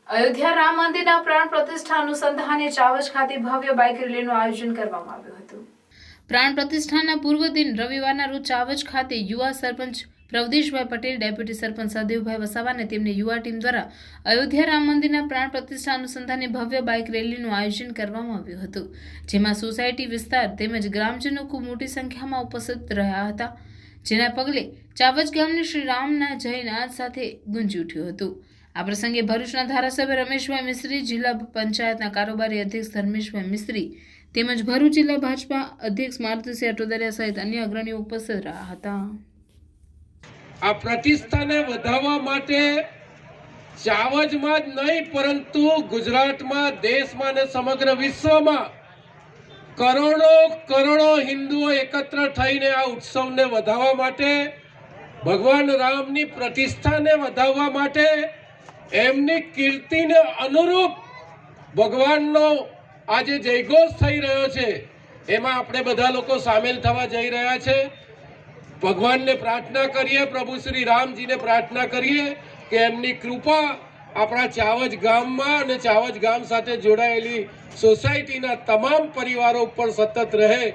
અયોધ્યા રામ મંદિરના પ્રાણ પ્રતિષ્ઠા અનુસંધાને ચાવજ ખાતે ભવ્ય બાઇક રેલીનું આયોજન કરવામાં આવ્યું હતું। પ્રાણ પ્રતિષ્ઠાના પૂર્વ દિન રવિવારના રોજ ચાવજ ખાતે યુવા સરપંચ પ્રવદીશભાઈ પટેલ, ડેપ્યુટી સરપંચ સદેવભાઈ વસાવા અને તેમની યુવા ટીમ દ્વારા અયોધ્યા રામ મંદિરના પ્રાણ પ્રતિષ્ઠા અનુસંધાને ભવ્ય બાઇક રેલીનું આયોજન કરવામાં આવ્યું હતું, જેમાં સોસાયટી વિસ્તાર તેમજ ગ્રામજનો ખૂબ મોટી સંખ્યામાં ઉપસ્થિત રહ્યા હતા, જેના પગલે ચાવજ ગામની શ્રી રામના જયનાદ સાથે ગુંજી ઉઠ્યું હતું। આ પ્રસંગે ભરૂચના ધારાસભ્ય રમેશભાઈ મિસ્ત્રી, જિલ્લા પંચાયતના કારોબારી અધ્યક્ષ ધર્મેશભાઈ મિસ્ત્રી તેમજ ભરૂચ જિલ્લા ભાજપા અધ્યક્ષ મારુતિસિંહ અટોદરિયા સહિત અન્ય અગ્રણીઓ ઉપસ્થિત રહ્યા હતા। આ પ્રતિષ્ઠાને વધારવા માટે ચાવજમાં જ નહીં પરંતુ ગુજરાતમાં, દેશમાં અને સમગ્ર વિશ્વમાં કરોડો હિન્દુઓ એકત્ર થઈને આ ઉત્સવને વધારવા માટે, ભગવાન રામની પ્રતિષ્ઠાને વધારવા માટે, એમની કીર્તિને અનુરૂપ ભગવાનનો આજે જયઘોષ થઈ રહ્યો છે, એમાં આપણે બધા લોકો સામેલ થવા જઈ રહ્યા છે। ભગવાનને પ્રાર્થના કરીએ, પ્રભુ શ્રી રામજીને પ્રાર્થના કરીએ કે એમની કૃપા આપણા ચાવજ ગામમાં અને ચાવજ ગામ સાથે જોડાયેલી સોસાયટીના તમામ પરિવારો ઉપર સતત રહે।